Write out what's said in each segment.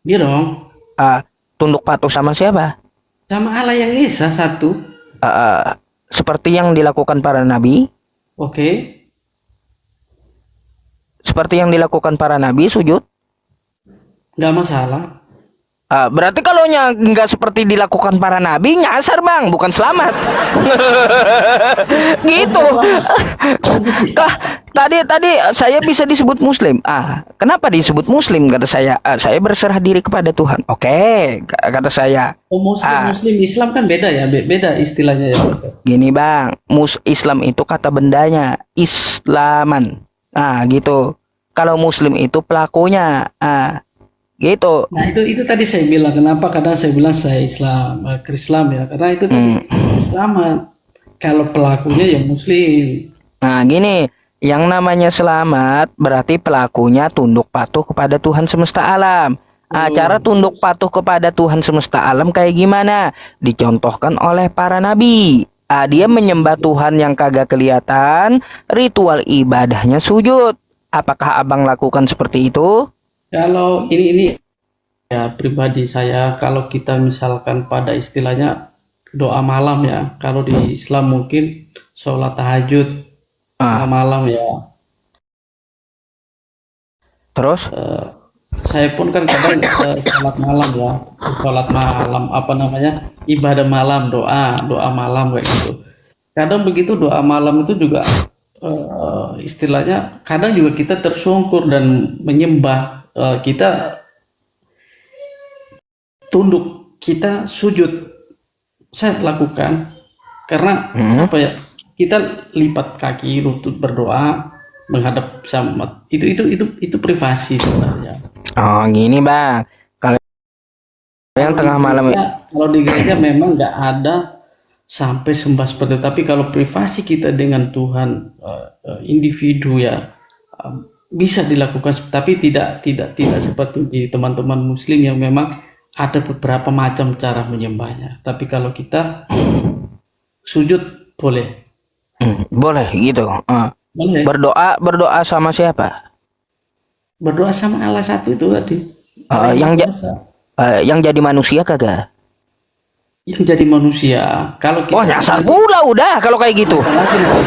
Iya dong. Ah, tunduk patuh sama siapa? Sama Allah yang Esa satu. Ah, seperti yang dilakukan para nabi, Oke. seperti yang dilakukan para nabi sujud. Nggak masalah. Berarti kalau nggak seperti dilakukan para nabi, nyasar bang, bukan selamat. Oh Gitu. nggak bang. Oh Kah, tadi saya bisa disebut muslim. Kenapa disebut muslim? Kata saya, saya berserah diri kepada Tuhan. Oke, kata saya. oh, Muslim Ah, Muslim Islam kan beda ya. Beda istilahnya ya Ustaz. Gini bang, Islam itu kata bendanya, Islaman. Gitu. Kalau muslim itu pelakunya. Gitu. Nah itu tadi saya bilang kenapa kadang saya bilang saya Islam, Krislam ya karena itu tadi Hmm. Islaman. Kalau pelakunya ya Muslim. Gini, yang namanya selamat berarti pelakunya tunduk patuh kepada Tuhan semesta alam. Cara Oh, tunduk terus patuh kepada Tuhan semesta alam kayak gimana? Dicontohkan oleh para nabi. Dia menyembah Tuhan yang kagak kelihatan, ritual ibadahnya sujud. Apakah abang lakukan seperti itu? kalau ini ya pribadi saya kalau kita misalkan pada istilahnya doa malam ya. Kalau di Islam mungkin sholat tahajud tengah Ah, malam ya. terus? Saya pun kan kadang sholat malam ya, sholat malam apa namanya ibadah malam doa doa malam kayak gitu. Kadang begitu doa malam itu juga istilahnya kadang juga kita tersungkur dan menyembah kita tunduk kita sujud saya lakukan karena Hmm. apa ya kita lipat kaki lutut berdoa menghadap sama itu privasi sebenarnya. Gini bang. Kalau yang Kalau di tengah malam, gereja, kalau di gereja memang nggak ada sampai sembah seperti itu. Tapi kalau privasi kita dengan Tuhan, individu ya eh, bisa dilakukan. Tapi tidak seperti di teman-teman Muslim yang memang ada beberapa macam cara menyembahnya. Tapi kalau kita sujud boleh, boleh gitu. boleh Berdoa sama siapa? berdoa sama Allah satu itu tadi, Allah Eh, yang Maha yang ja- Kuasa, yang jadi manusia kagak? yang jadi manusia. Kalau Oh, kita nyasar nanti pula udah kalau kayak gitu. apalagi nanti.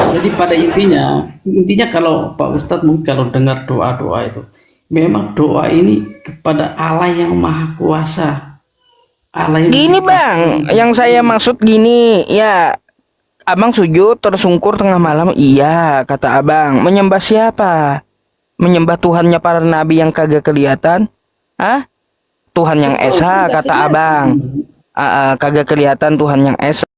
Jadi pada intinya kalau Pak Ustadz mungkin kalau dengar doa-doa itu, memang doa ini kepada Allah yang Maha Kuasa, Allah yang Gini bang, menciptakan yang saya ini. maksud gini, ya abang sujud tersungkur tengah malam, iya kata abang. Menyembah siapa? Menyembah Tuhannya para nabi yang kagak kelihatan? Tuhan yang Betul, kan esa nggak kata kelihatan. abang. Kagak kelihatan Tuhan yang esa.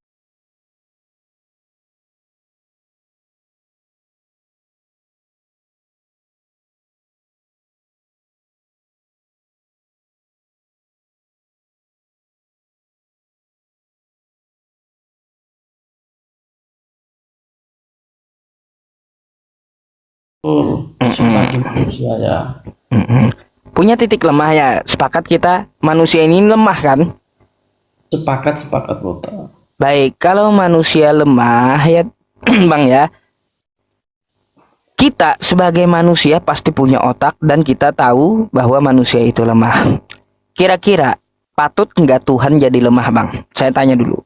Betul, sebagai Mm-mm. manusia ya. Mm-mm. Punya titik lemah ya. Sepakat kita manusia ini lemah kan? Sepakat sepakat betul. Baik, kalau manusia lemah ya bang ya, kita sebagai manusia pasti punya otak dan kita tahu bahwa manusia itu lemah. Kira-kira patut nggak Tuhan jadi lemah bang? Saya tanya dulu.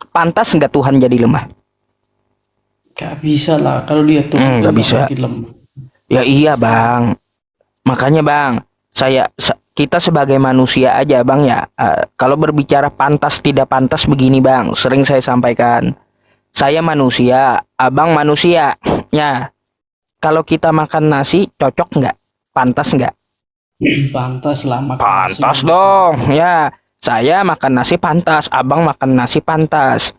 Pantas nggak Tuhan jadi lemah? Gak bisa lah kalau dia Tuhan tuh Nggak nggak bisa. mungkin lemah. Ya iya bang. Makanya bang, kita sebagai manusia aja bang ya. Kalau berbicara pantas tidak pantas begini bang, sering saya sampaikan. Saya manusia, abang manusia. Ya, kalau kita makan nasi cocok nggak? Pantas nggak? Pantas lah makan nasi Pantas manusia. dong. Ya, saya makan nasi pantas, abang makan nasi pantas.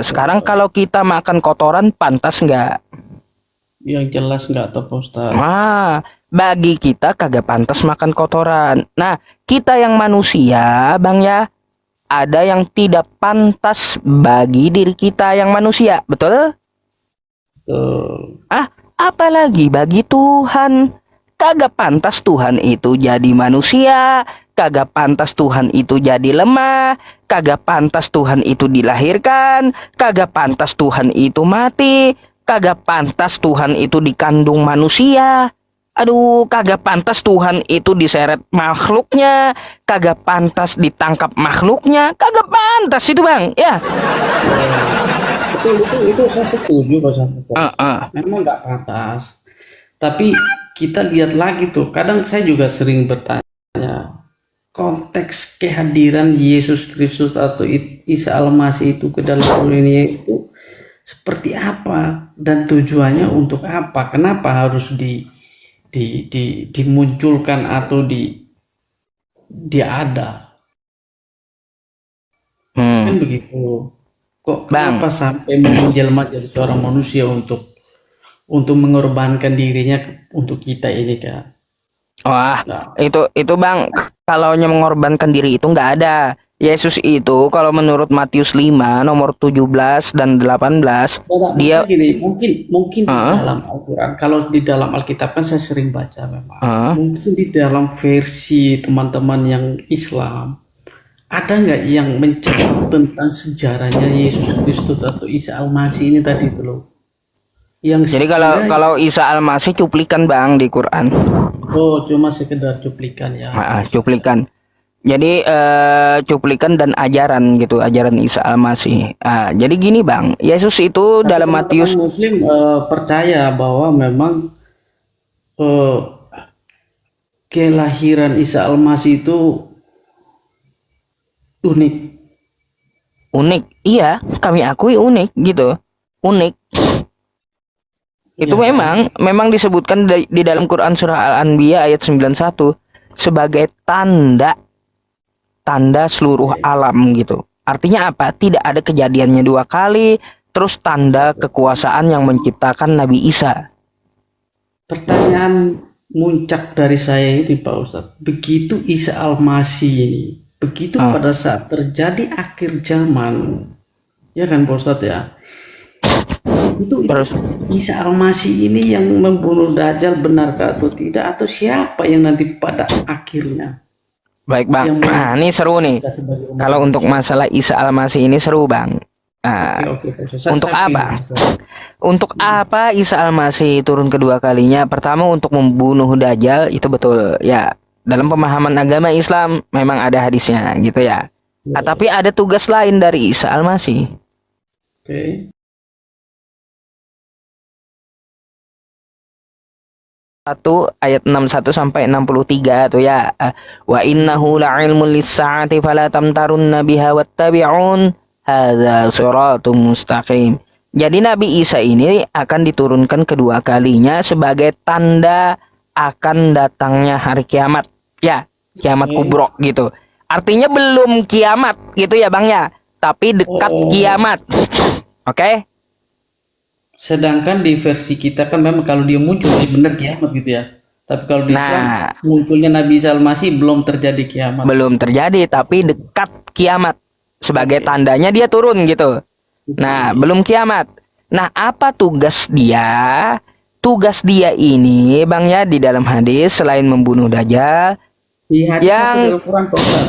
Sekarang kalau kita makan kotoran pantas nggak? Yang jelas nggak tahu Pak Ustadz. Bagi kita kagak pantas makan kotoran. Nah, kita yang manusia, bang ya, ada yang tidak pantas bagi diri kita yang manusia, betul? Betul. Apalagi bagi Tuhan. Kagak pantas Tuhan itu jadi manusia, kagak pantas Tuhan itu jadi lemah, kagak pantas Tuhan itu dilahirkan, kagak pantas Tuhan itu mati, kagak pantas Tuhan itu dikandung manusia. Aduh, kagak pantas Tuhan itu diseret makhluknya, kagak pantas ditangkap makhluknya, kagak pantas itu bang, ya. Itu saya setuju Pak Santo. Uh-uh. Memang nggak pantas. Tapi kita lihat lagi tuh, kadang saya juga sering bertanya, konteks kehadiran Yesus Kristus atau Isa Al-Masih itu ke dalam dunia itu seperti apa dan tujuannya untuk apa? Kenapa harus dimunculkan atau dia ada? Kan begitu. Kok Bang, kenapa sampai menjelma jadi seorang manusia untuk mengorbankan dirinya untuk kita ini kan? wah, Nah, itu bang, kalau mengorbankan diri itu nggak ada. Yesus itu kalau menurut Matius 5 nomor 17 dan 18 dia maksudnya gini, mungkin di dalam Al-Quran, kalau di dalam Alkitab kan saya sering baca memang. Mungkin di dalam versi teman-teman yang Islam, ada nggak yang mencatat tentang sejarahnya Yesus Kristus atau Isa Al-Masih ini tadi itu loh? Yang jadi kalau Isa Al-Masih cuplikan bang di Quran. cuma sekedar cuplikan ya. Cuplikan. Jadi cuplikan dan ajaran gitu, ajaran Isa Al-Masih. Jadi gini bang, Yesus itu Tapi dalam Matius teman-teman Muslim percaya bahwa memang kelahiran Isa Al-Masih itu unik. unik, iya, kami akui unik gitu, unik. Itu Ya, memang disebutkan di dalam Quran surah Al-Anbiya ayat 91 sebagai tanda seluruh alam gitu. Artinya apa? Tidak ada kejadiannya dua kali, terus tanda kekuasaan yang menciptakan Nabi Isa. pertanyaan muncak dari saya ini Pak Ustadz, begitu Isa Al-Masih ini, begitu pada saat terjadi akhir zaman, ya kan Pak Ustadz ya, itu Terus Isa Al-Masih ini yang membunuh Dajjal benarkah atau tidak, atau siapa yang nanti pada akhirnya baik bang, yang nah ini seru nih. kita sebagai umat Kalau untuk masalah Isa Al-Masih ini seru bang. Oke, Pak Ustadz. Untuk Saya apa? pilih. Untuk apa Isa Al-Masih turun kedua kalinya? Pertama untuk membunuh Dajjal, itu betul ya. Dalam pemahaman agama Islam memang ada hadisnya gitu ya. Tapi ada tugas lain dari Isa Al-Masih. Oke. 1 ayat 61 sampai 63 tuh ya. Wa innahu la'ilmun lis-sa'ati fala tamtarunna biha wattabi'un hadza shiratum mustaqim. Jadi Nabi Isa ini akan diturunkan kedua kalinya sebagai tanda akan datangnya hari kiamat. Ya, kiamat kubro gitu. Artinya belum kiamat gitu ya Bang ya, tapi dekat kiamat. Oke? Sedangkan di versi kita kan memang kalau dia muncul ya benar kiamat gitu ya. Tapi kalau di Islam munculnya Nabi Isa Al-Masih belum terjadi kiamat. Belum terjadi tapi dekat kiamat. Sebagai tandanya dia turun gitu. Nah, belum kiamat. Nah, apa tugas dia? Tugas dia ini Bang ya di dalam hadis selain membunuh Dajjal Di hadis yang Al-Quran Pak Ustaz.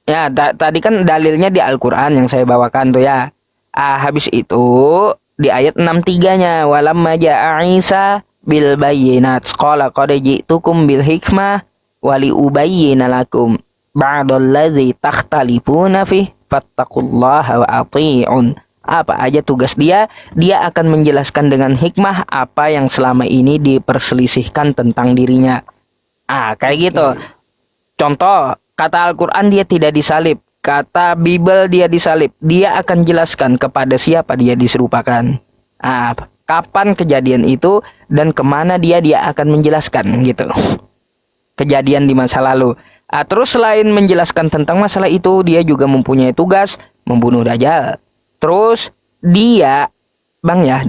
ya tadi kan dalilnya di Al-Qur'an yang saya bawakan tuh ya. Habis itu di ayat 63-nya walamma ja'a Isa bil bayyinat qala qad ji'tukum bil hikmah wali ubayyina lakum ba'dalladzi takhtalifuna fih fattaqullaha wa ati'un. Apa aja tugas dia? Dia akan menjelaskan dengan hikmah apa yang selama ini diperselisihkan tentang dirinya. Kayak gitu. Contoh, kata Al-Qur'an dia tidak disalib. Kata Bible dia disalib. Dia akan jelaskan kepada siapa dia diserupakan. Kapan kejadian itu dan kemana dia akan menjelaskan gitu. Kejadian di masa lalu. Terus selain menjelaskan tentang masalah itu, dia juga mempunyai tugas membunuh Dajjal. Terus dia, Bang ya,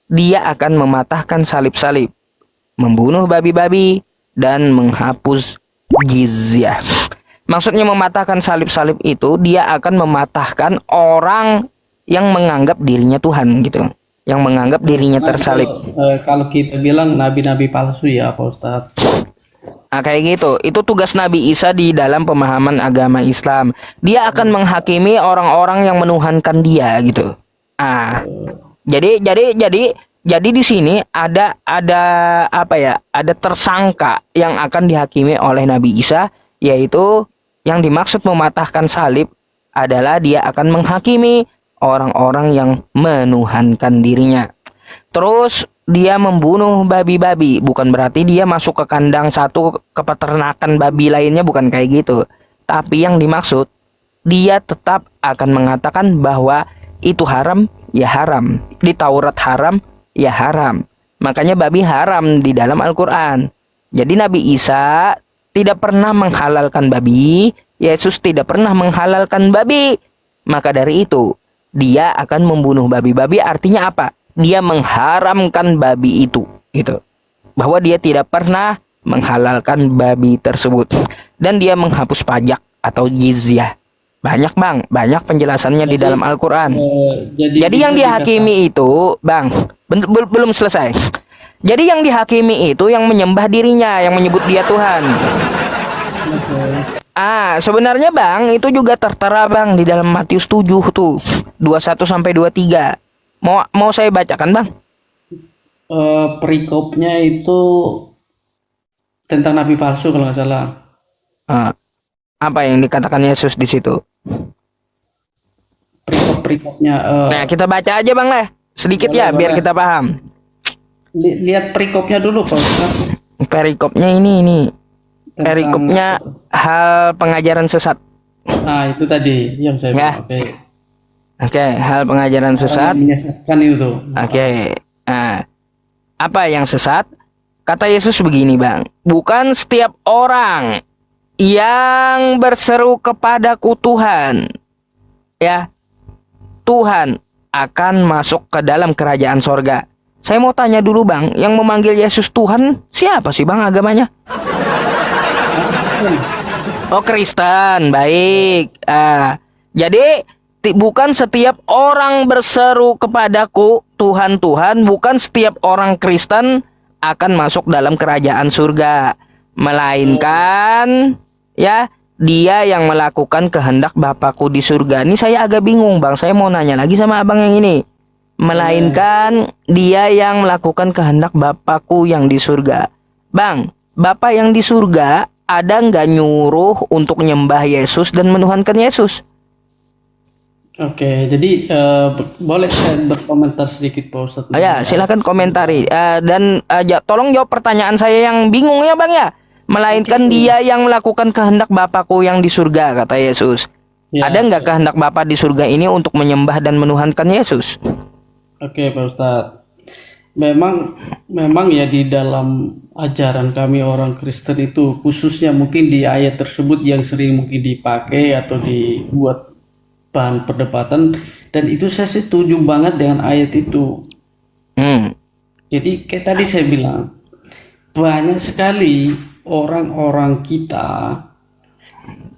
dia akan mematahkan salib-salib, membunuh babi-babi dan menghapus jizyah. Maksudnya mematahkan salib-salib itu dia akan mematahkan orang yang menganggap dirinya Tuhan gitu. Yang menganggap dirinya tersalib. Kalau kita bilang nabi-nabi palsu ya Pak Ustadz. Nah, kayak gitu. Itu tugas Nabi Isa di dalam pemahaman agama Islam. Dia akan menghakimi orang-orang yang menuhankan dia gitu. Ah, jadi di sini ada apa ya? Ada tersangka yang akan dihakimi oleh Nabi Isa, yaitu yang dimaksud mematahkan salib adalah dia akan menghakimi orang-orang yang menuhankan dirinya. Terus dia membunuh babi-babi, bukan berarti dia masuk ke kandang satu ke peternakan babi lainnya, bukan kayak gitu. Tapi yang dimaksud dia tetap akan mengatakan bahwa itu haram, ya haram. Di Taurat haram, ya haram. Makanya babi haram di dalam Al-Quran. Jadi Nabi Isa tidak pernah menghalalkan babi, Yesus tidak pernah menghalalkan babi. Maka dari itu, dia akan membunuh babi-babi. Artinya apa? Dia mengharamkan babi itu, gitu. Bahwa dia tidak pernah menghalalkan babi tersebut. Dan dia menghapus pajak atau jizyah. Banyak bang, banyak penjelasannya di dalam Al-Quran. Jadi yang dihakimi itu, bang, belum selesai. Jadi yang dihakimi itu yang menyembah dirinya, yang menyebut dia Tuhan. Sebenarnya bang, itu juga tertera bang di dalam Matius 7 tuh, 21 sampai 23. Mau saya bacakan bang? Perikopnya itu tentang nabi palsu kalau nggak salah. Apa yang dikatakan Yesus di situ? Perikopnya. Nah, kita baca aja bang lah, sedikit Boleh, ya, biar boleh. kita paham. Lihat perikopnya dulu Pak Ustadz. Perikopnya ini. Tentang- Perikopnya hal pengajaran sesat. itu tadi yang saya Ya. bilang. Oke, hal pengajaran sesat. Orang yang menyesatkan itu. Oke. Nah, apa yang sesat? Kata Yesus begini, Bang. Bukan setiap orang yang berseru kepadaku Tuhan, ya, Tuhan akan masuk ke dalam kerajaan sorga. Saya mau tanya dulu, Bang, yang memanggil Yesus Tuhan siapa sih, Bang, agamanya? Oh, Kristen. Baik. Jadi bukan setiap orang berseru kepadaku Tuhan, Tuhan, bukan setiap orang Kristen akan masuk dalam kerajaan surga, melainkan ya dia yang melakukan kehendak Bapakku di surga. Ini saya agak bingung, Bang. Saya mau nanya lagi sama abang yang ini. Melainkan dia yang melakukan kehendak Bapakku yang di surga. Bang, Bapak yang di surga ada nggak nyuruh untuk nyembah Yesus dan menuhankan Yesus? Oke, jadi boleh saya berkomentar sedikit Pak Ustadz? Ya, silakan komentari. Tolong jawab pertanyaan saya yang bingung ya, Bang ya. Melainkan dia yang melakukan kehendak Bapakku yang di surga, kata Yesus. Ya, Ada nggak kehendak Bapa di surga ini untuk menyembah dan menuhankan Yesus? Oke Pak Ustadz. Memang ya di dalam ajaran kami orang Kristen itu, khususnya mungkin di ayat tersebut yang sering mungkin dipakai atau dibuat bahan perdebatan, dan itu saya setuju banget dengan ayat itu. Jadi kayak tadi saya bilang, banyak sekali orang-orang kita,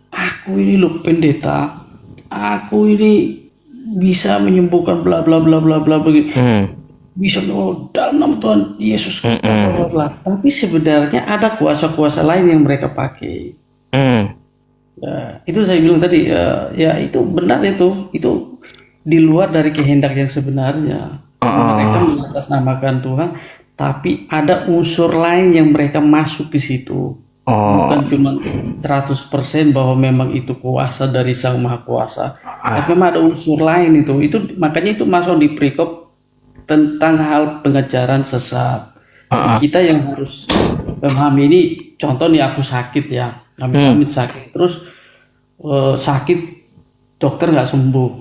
aku ini loh pendeta, aku ini bisa menyembuhkan bla bla bla bla bla begitu. Bisa dalam nama Tuhan Yesus, bla bla. Tapi sebenarnya ada kuasa-kuasa lain yang mereka pakai. Ya, itu saya bilang tadi, ya itu benar, itu di luar dari kehendak yang sebenarnya. Mereka mengatasnamakan Tuhan, tapi ada unsur lain yang mereka masuk di situ. Bukan cuma 100% bahwa memang itu kuasa dari Sang Maha Kuasa, tapi memang ada unsur lain itu makanya itu masuk di perikop tentang hal pengajaran sesat. Kita yang harus memahami ini. Contoh nih, aku sakit ya, amit-amit sakit, terus sakit dokter nggak sembuh,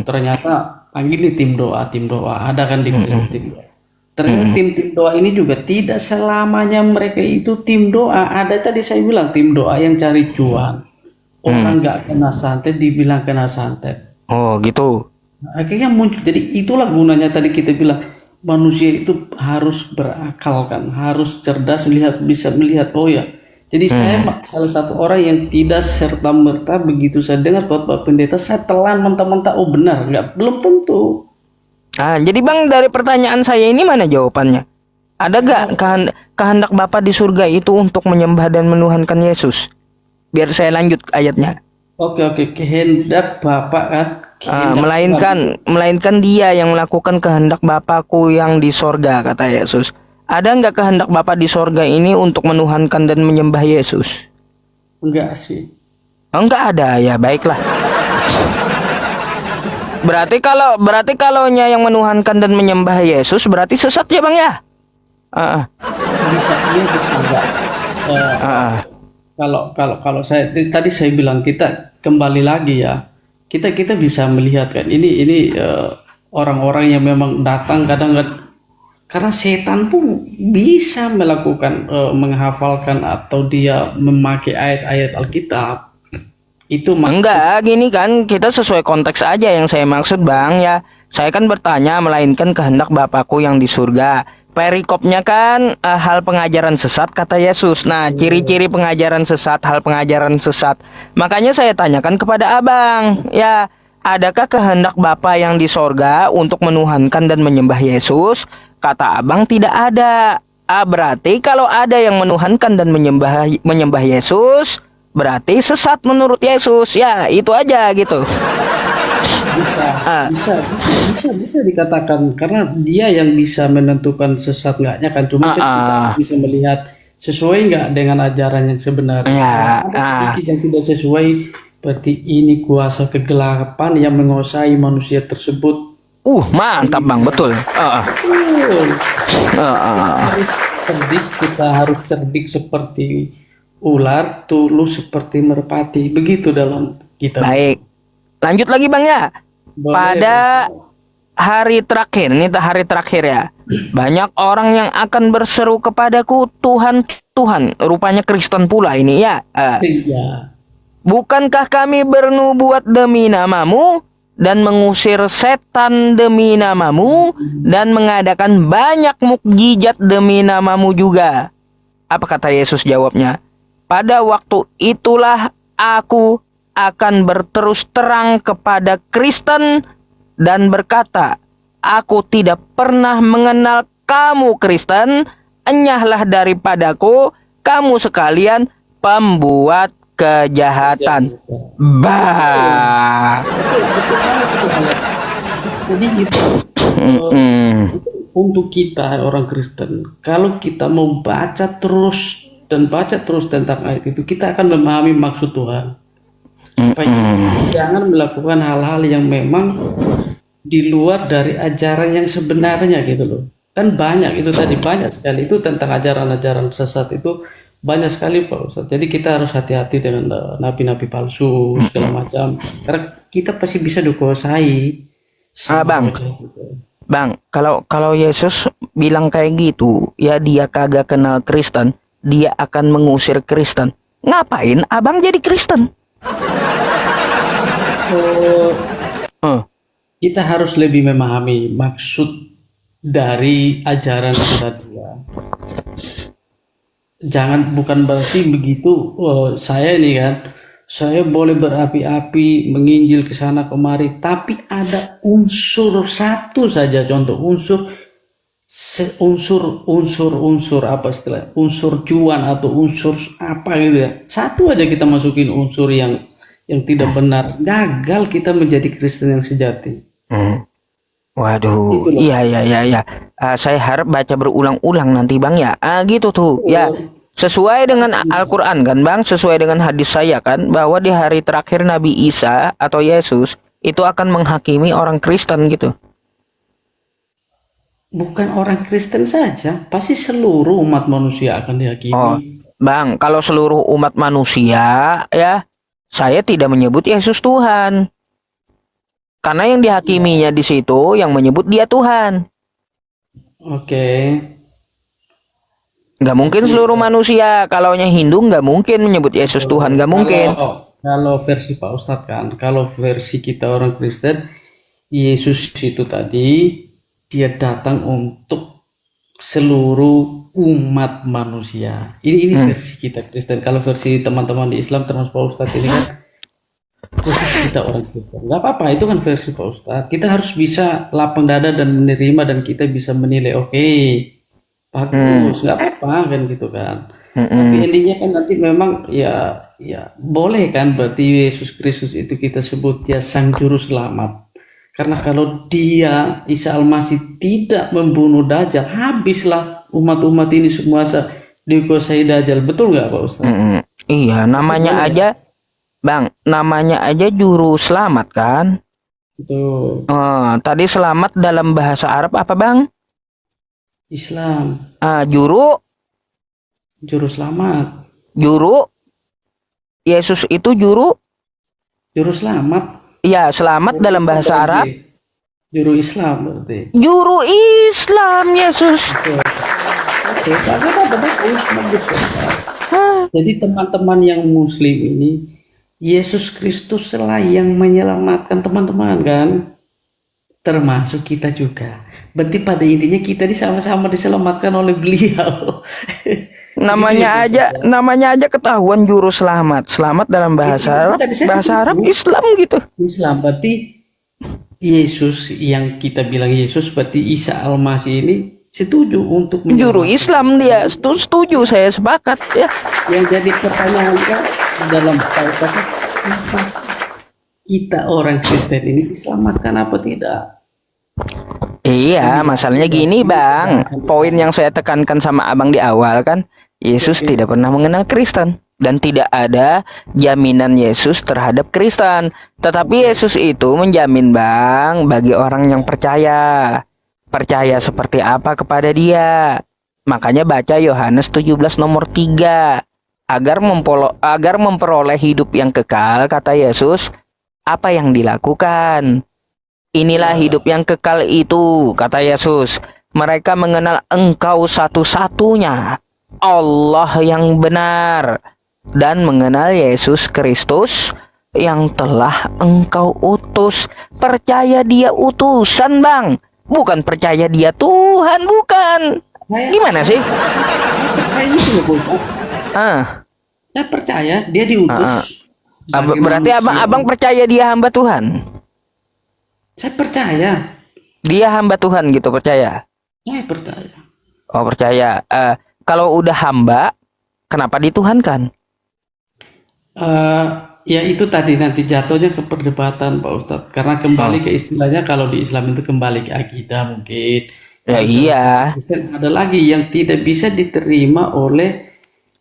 ternyata panggil nih tim doa, ada kan di tim doa. Ternyata tim doa ini juga tidak selamanya mereka itu tim doa. Ada tadi saya bilang tim doa yang cari cuan. Orang nggak kena santet dibilang kena santet. Oh gitu. Akhirnya muncul. Jadi itulah gunanya tadi kita bilang, manusia itu harus berakal kan, harus cerdas, bisa melihat. Oh ya, jadi saya salah satu orang yang tidak serta merta begitu saya dengar khotbah pendeta saya telan mentah-mentah, oh benar, belum tentu. Jadi Bang, dari pertanyaan saya ini mana jawabannya? Ada gak kehendak Bapa di surga itu untuk menyembah dan menuhankan Yesus? Biar saya lanjut ayatnya. Oke, oke, kehendak Bapak kan, kehendak Tuhan itu. Melainkan dia yang melakukan kehendak Bapakku yang di sorga, kata Yesus. Ada nggak kehendak Bapa di sorga ini untuk menuhankan dan menyembah Yesus? Enggak sih. Oh, nggak ada ya, baiklah. Berarti kalaunya yang menuhankan dan menyembah Yesus berarti sesat ya bang ya? Ah, Bisa iya, bisa enggak. Eh, ah, ah. kalau saya tadi saya bilang kita kembali lagi ya. Kita bisa melihat kan ini orang-orang yang memang datang kadang karena setan pun bisa melakukan menghafalkan atau dia memakai ayat-ayat Alkitab. Itu Enggak, gini kan kita sesuai konteks aja yang saya maksud bang ya. Saya kan bertanya melainkan kehendak Bapakku yang di surga. Perikopnya kan hal pengajaran sesat kata Yesus. Nah, ciri-ciri pengajaran sesat, hal pengajaran sesat. Makanya saya tanyakan kepada abang, ya, adakah kehendak Bapa yang di sorga untuk menuhankan dan menyembah Yesus? Kata abang tidak ada. Berarti kalau ada yang menuhankan dan menyembah Yesus, berarti sesat menurut Yesus. Ya, itu aja gitu. bisa Ah, bisa dikatakan karena dia yang bisa menentukan sesat enggaknya kan, cuma ah, kan kita ah. bisa melihat sesuai nggak dengan ajaran yang sebenarnya. Kalau Ya, ada sedikit yang tidak sesuai, berarti ini kuasa kegelapan yang menguasai manusia tersebut. mantap bang, betul. Betul. Ah. Harus cerdik, kita harus cerdik seperti ular, tulus seperti merpati. Begitu dalam kita. Baik, lanjut lagi bang ya. Boleh, Pada hari terakhir, ini hari terakhir ya. Banyak orang yang akan berseru kepadaku, Tuhan, Tuhan. Rupanya Kristen pula ini ya. iya. Bukankah kami bernubuat demi namamu dan mengusir setan demi namamu dan mengadakan banyak mukjizat demi namamu juga? Apa kata Yesus jawabnya? Pada waktu itulah aku akan berterus terang kepada Kristen dan berkata, aku tidak pernah mengenal kamu Kristen, enyahlah daripadaku, kamu sekalian pembuat kejahatan. Bah. Jadi gitu. Mm-mm. Untuk kita orang Kristen, kalau kita mau baca terus tentang ayat itu, kita akan memahami maksud Tuhan. Supaya kita jangan melakukan hal-hal yang memang di luar dari ajaran yang sebenarnya gitu loh. Kan banyak itu tadi, banyak sekali itu tentang ajaran-ajaran sesat itu banyak sekali Pak Ustadz. Jadi kita harus hati-hati dengan nabi-nabi palsu segala macam. Karena kita pasti bisa dikuasai sama Bang, wajah itu. Bang, kalau Yesus bilang kayak gitu, ya dia kagak kenal Kristen, dia akan mengusir Kristen. Ngapain abang jadi Kristen? Eh, Eh, kita harus lebih memahami maksud dari ajaran itu tadi ya. Jangan bukan berarti begitu saya ini kan saya boleh berapi-api menginjil ke sana kemari tapi ada unsur satu saja contoh unsur apa istilah unsur cuan atau unsur apa gitu ya, satu aja kita masukin unsur yang tidak benar, gagal kita menjadi Kristen yang sejati. Waduh, Itu loh. iya. Saya harap baca berulang-ulang nanti bang ya. Gitu tuh, ya. Sesuai dengan Al-Quran kan bang, sesuai dengan hadis saya kan, bahwa di hari terakhir Nabi Isa atau Yesus itu akan menghakimi orang Kristen gitu. Bukan orang Kristen saja, pasti seluruh umat manusia akan dihakimi. Oh, bang, kalau seluruh umat manusia ya, saya tidak menyebut Yesus Tuhan. Karena yang dihakiminya di situ yang menyebut dia Tuhan. Oke. Nggak mungkin seluruh manusia. Kalaunya Hindu nggak mungkin menyebut Yesus Tuhan, nggak mungkin. Kalau versi Pak Ustadz kan, kalau versi kita orang Kristen, Yesus itu tadi dia datang untuk seluruh umat manusia. Ini versi kita Kristen. Kalau versi teman-teman di Islam termasuk Pak Ustadz ini kan khusus kita orang Kristen. Nggak apa-apa, itu kan versi Pak Ustadz. Kita harus bisa lapang dada dan menerima dan kita bisa menilai. Oke, Hmm. bagus, nggak apa-apa kan gitu kan. Tapi Mm-mm. endingnya kan nanti memang ya boleh kan berarti Yesus Kristus itu kita sebut dia Sang Juru Selamat. Karena kalau dia Isa Al-Masih tidak membunuh Dajjal, habislah umat-umat ini semua dikuasai Dajjal. Betul nggak Pak Ustadz? Mm-mm. Iya, Berarti namanya boleh ya? aja, Bang, namanya aja juru selamat kan? Itu Tadi selamat dalam bahasa Arab apa, Bang? Islam, Juru, Juru Selamat, juru, Yesus itu juru, Juru Selamat. ya selamat Juru dalam Islam bahasa berarti. Arab. Juru Islam berarti. Juru Islam Yesus. Oke, oke, bagus, bagus, bagus. Hah, Jadi teman-teman yang Muslim ini, Yesus Kristus lah yang menyelamatkan teman-teman kan, termasuk kita juga. Berarti pada intinya kita ini sama-sama diselamatkan oleh beliau. Gitu ya Pak Ustaz ya. namanya aja ketahuan juru selamat. Selamat dalam Itu tadi saya bahasa Arab setuju. Islam gitu. Islam berarti Yesus yang kita bilang Yesus berarti Isa Al-Masih ini setuju untuk Juru menyelamatkan Islam kita dia. ini. Setuju, saya sepakat ya. Yang jadi pertanyaan kan dalam Taurat apa kita orang Kristen ini diselamatkan apa tidak? Kan Iya, tidak masalahnya tidak gini, Bang. kan Poin tidak. yang saya tekankan sama Abang di awal kan, Yesus Oke, tidak pernah mengenal Kristen dan tidak ada jaminan Yesus terhadap Kristen. Tetapi oke. Yesus itu menjamin, Bang, bagi orang yang percaya. Percaya seperti apa kepada Dia. Makanya baca Yohanes 17 nomor 3. Agar memperoleh hidup yang kekal, kata Yesus, apa yang dilakukan? Inilah Eh, hidup yang kekal itu, kata Yesus. Mereka mengenal Engkau satu-satunya, Allah yang benar, dan mengenal Yesus Kristus yang telah Engkau utus. Percaya Dia utusan, Bang. Bukan percaya Dia Tuhan, bukan. saya Gimana saya sih? saya percaya itu loh Pak Ustaz. Ah, Saya percaya dia ah, diutus ah. sebagai Berarti manusia. abang percaya Dia hamba Tuhan. Saya percaya, Dia hamba Tuhan gitu, percaya. saya percaya. Oh, percaya. Kalau udah hamba, kenapa dituhankan? Eh, ya itu tadi nanti jatuhnya ke perdebatan Pak Ustadz. Karena kembali Oh, ke istilahnya kalau di Islam itu kembali ke akidah mungkin. ya Kalau ke iya. versi Kristen ada lagi yang tidak bisa diterima oleh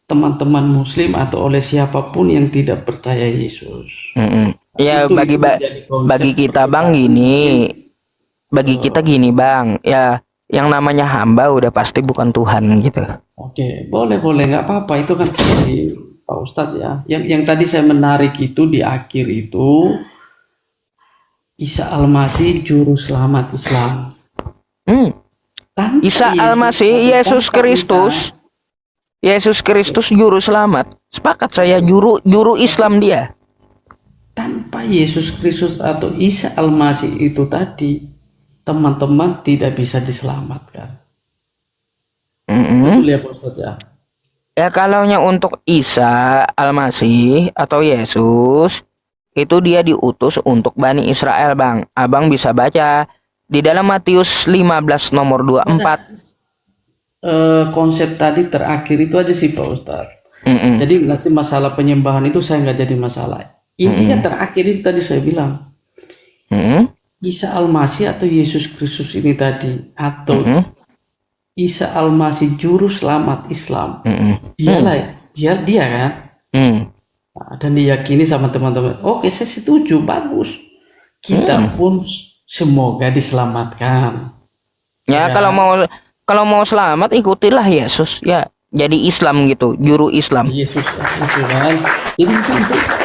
teman-teman Muslim atau oleh siapapun yang tidak percaya Yesus. Mm-mm. Nah, Ya itu menjadi konsep bagi kita Bang perdebatan mungkin. gini, Bang, ya yang namanya hamba udah pasti bukan Tuhan gitu. Oke, boleh boleh nggak apa-apa itu kan versi Pak Ustadz ya. Yang tadi saya menarik itu di akhir itu Isa Al-Masih juru selamat Islam. Hmm. Tanpa Isa Yesus Al-Masih, atau tanpa Isa, Yesus Kristus juru selamat. Sepakat saya, juru berarti Islam dia. tanpa Yesus Kristus atau Isa Al-Masih itu tadi, teman-teman tidak bisa diselamatkan. Mm-mm. Betul ya Pak Ustadz ya? Ya kalaunya untuk Isa Al-Masih atau Yesus, itu dia diutus untuk Bani Israel, Bang. Abang bisa baca di dalam Matius 15 nomor Pada 24. konsep tadi terakhir itu aja sih Pak Ustadz. Mm-mm. Jadi nanti masalah penyembahan itu saya nggak jadi masalah. Intinya Mm-mm. terakhir itu tadi saya bilang, Mm-mm. Isa Al-Masih atau Yesus Kristus ini tadi, atau Mm-mm. Isa Al-Masih juru selamat Islam, Mm-mm. dialah dia kan. Mm. Nah, dan diyakini sama teman-teman. Oke, saya setuju, bagus. Kita pun semoga diselamatkan, ya Ya kan? kalau mau selamat ikutilah Yesus ya. Jadi Islam gitu, juru Islam. Yesus itu kan. Jadi itu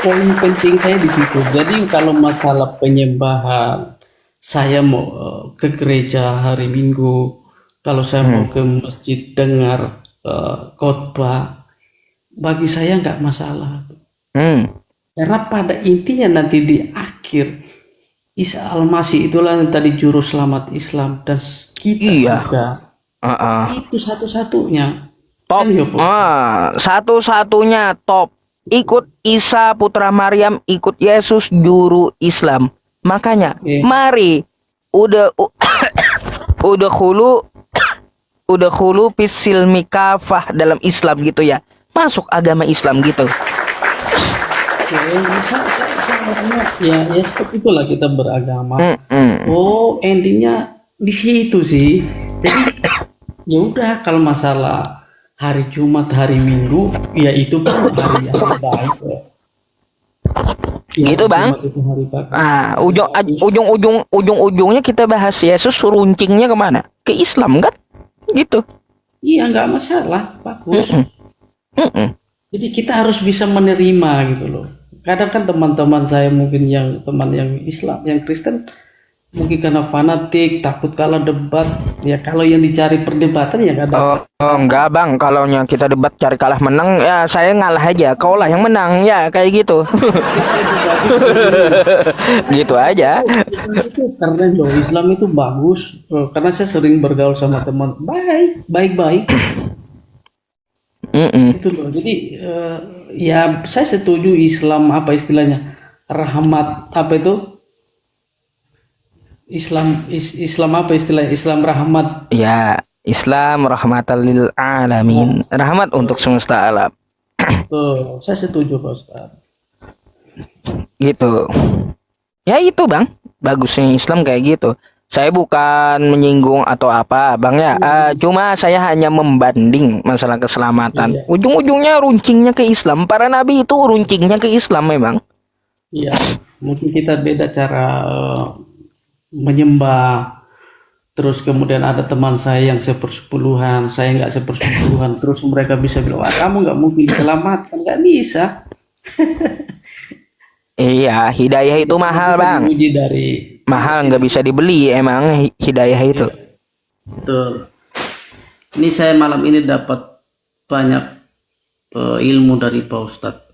poin penting saya di situ. Jadi kalau masalah penyembahan, saya mau ke gereja hari Minggu, kalau saya mau ke masjid dengar khotbah, bagi saya nggak masalah. Hmm. Karena pada intinya nanti di akhir Isa Al-Masih itulah yang tadi juru selamat Islam dan kita Iya. juga Uh-uh. itu satu-satunya Top. kan ya Pak Ustaz? Satu-satunya top. Ikut Isa putra Maryam, ikut Yesus juru Islam. Makanya, Oke. mari udah udah khulu udkhulu fis silmi kafah dalam Islam gitu ya. Masuk agama Islam gitu. Ya, saya orangnya ya seperti itulah kita beragama. Mm-mm. Oh, endingnya di situ sih. Jadi ya udah, kalau masalah hari Jumat, hari Minggu, ya itu kan hari yang baik ya. Ya, Gitu, Bang. Jumat itu hari bagus. Ah, Hari bagus. ujung-ujungnya kita bahas Yesus, runcingnya kemana? Ke Islam kan? Gitu. Iya, nggak masalah, bagus. Mm-mm. Jadi kita harus bisa menerima gitu loh. Kadang kan teman-teman saya mungkin yang teman yang Islam, yang Kristen, mungkin karena fanatik, takut kalah debat. Ya kalau yang dicari perdebatan ya nggak Oh, dapat. enggak bang, kalau kita debat cari kalah menang, ya saya ngalah aja, kau lah yang menang, ya kayak gitu. Gitu aja. Islam itu keren loh. Islam itu bagus. Karena saya sering bergaul sama teman baik-baik. Mm-mm. Itu loh. Jadi ya saya setuju Islam, apa istilahnya, rahmat, apa itu, Islam apa istilahnya, Islam rahmat. Ya, Islam rahmatan lil alamin, rahmat untuk semesta alam. Tuh, saya setuju Pak Ustaz. Gitu. Ya itu bang, bagusnya Islam kayak gitu. Saya bukan menyinggung atau apa bang ya. Cuma saya hanya membanding masalah keselamatan. Iya. Ujung-ujungnya runcingnya ke Islam. Para nabi itu runcingnya ke Islam memang. Iya, mungkin kita beda cara menyembah. Terus kemudian ada teman saya yang sepersepuluhan, saya nggak sepersepuluhan. Terus mereka bisa bilang, wah kamu nggak mungkin diselamatkan, nggak bisa. Iya, hidayah itu mahal Bisa bang. diuji dari Mahal, nggak bisa dibeli emang hidayah itu. betul. Ini saya malam ini dapat banyak ilmu dari Pak Ustadz.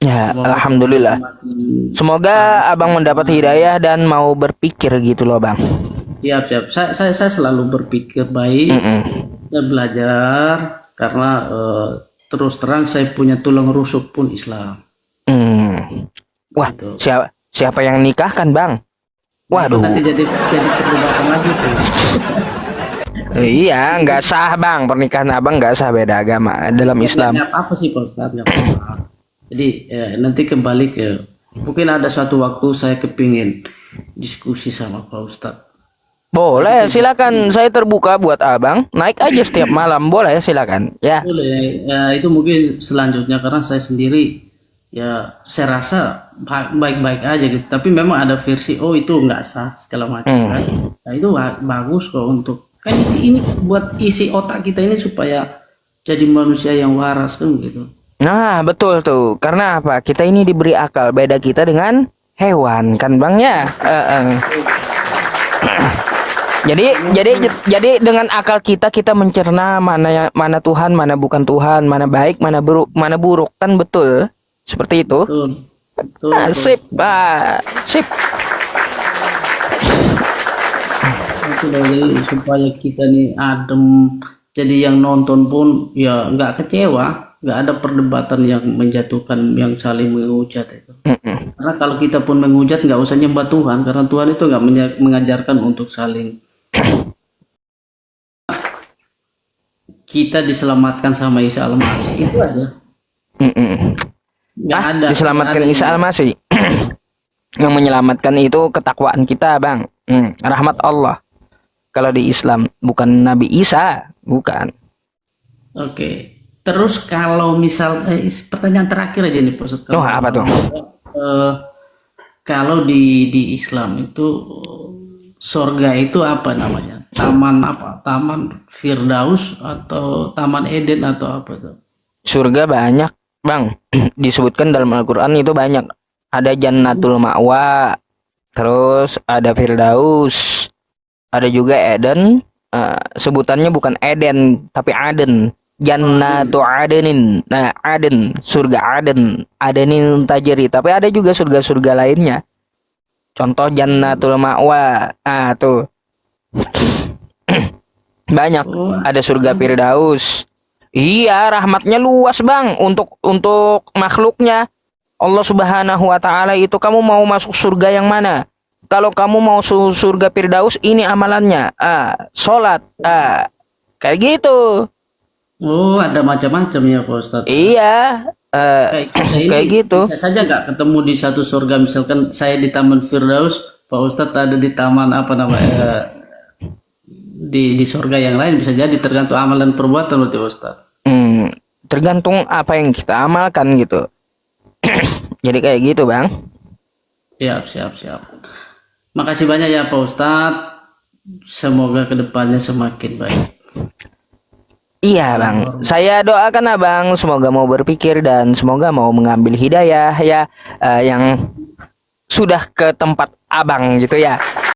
Ya, Semoga alhamdulillah. semakin Semoga abang mendapat hidayah dan mau berpikir gitu loh bang. siap. Saya selalu berpikir baik, Mm-mm. saya belajar karena terus terang saya punya tulang rusuk pun Islam. Hmm. Wah, Gitu. siapa yang nikahkan bang? Waduh, Nanti jadi perdebatan lagi tuh. iya nggak sah bang, pernikahan abang nggak sah, beda agama dalam Islam. Nggak apa sih Pak Ustadz, nggak apa-apa. Jadi nanti kembali ke, mungkin ada suatu waktu saya kepingin diskusi sama Pak Ustadz. Boleh, silakan, saya terbuka buat abang. Naik aja setiap malam, boleh silakan. Ya, Boleh, ya, itu mungkin selanjutnya karena saya sendiri ya saya rasa baik-baik aja gitu. Tapi memang ada versi itu nggak sah segala macam kan. Nah itu bagus kok untuk kan ini buat isi otak kita ini supaya jadi manusia yang waras kan gitu. nah betul tuh. Karena apa? Kita ini diberi akal, beda kita dengan hewan kan bang ya. Jadi dengan akal kita mencerna mana Tuhan, mana bukan Tuhan, mana baik, mana buruk kan, betul. Seperti itu. Betul. Sip. Sip. Itu loh, jadi supaya kita nih adem, jadi yang nonton pun ya nggak kecewa, nggak ada perdebatan yang menjatuhkan, yang saling menghujat itu. Karena kalau kita pun menghujat nggak usah nyembah Tuhan, karena Tuhan itu nggak mengajarkan untuk saling. Kita diselamatkan sama Isa Al-Masih, itu aja. Nggak ada. Diselamatkan nggak ada Isa Al-Masih. Yang menyelamatkan itu ketakwaan kita bang. Rahmat Allah. Kalau di Islam bukan Nabi Isa, bukan. Oke. Terus kalau misal pertanyaan terakhir aja nih Pak Ustadz. Oh, apa tuh? Kalau di Islam itu surga itu apa namanya? Taman apa? Taman Firdaus atau Taman Eden atau apa tuh? Surga banyak bang. Disebutkan dalam Al-Quran itu banyak. Ada Jannatul Ma'wa, terus ada Firdaus, ada juga Eden. Sebutannya bukan Eden tapi Aden. Jannatu Adenin. Nah, Aden, surga Aden, Adenin tajri. Tapi ada juga surga-surga lainnya. Contoh Jannatul Ma'wa. Tuh. Banyak. Ada surga Firdaus. Iya, rahmatnya luas, Bang, untuk makhluknya. Allah Subhanahu wa taala itu, kamu mau masuk surga yang mana? Kalau kamu mau surga Firdaus, ini amalannya. Salat, Kayak gitu. Oh, ada macam-macam ya Pak Ustadz. Iya, Kayak kita ini kayak gitu. bisa saja nggak ketemu di satu surga. Misalkan saya di Taman Firdaus, Pak Ustadz ada di taman apa namanya di surga yang lain, bisa jadi tergantung amal dan perbuatan berarti Pak Ustadz. Tergantung apa yang kita amalkan gitu. Jadi kayak gitu, Bang. Siap. Makasih banyak ya Pak Ustadz. Semoga kedepannya semakin baik. Iya, Bang. Saya doakan Abang semoga mau berpikir dan semoga mau mengambil hidayah ya, yang sudah ke tempat Abang gitu ya.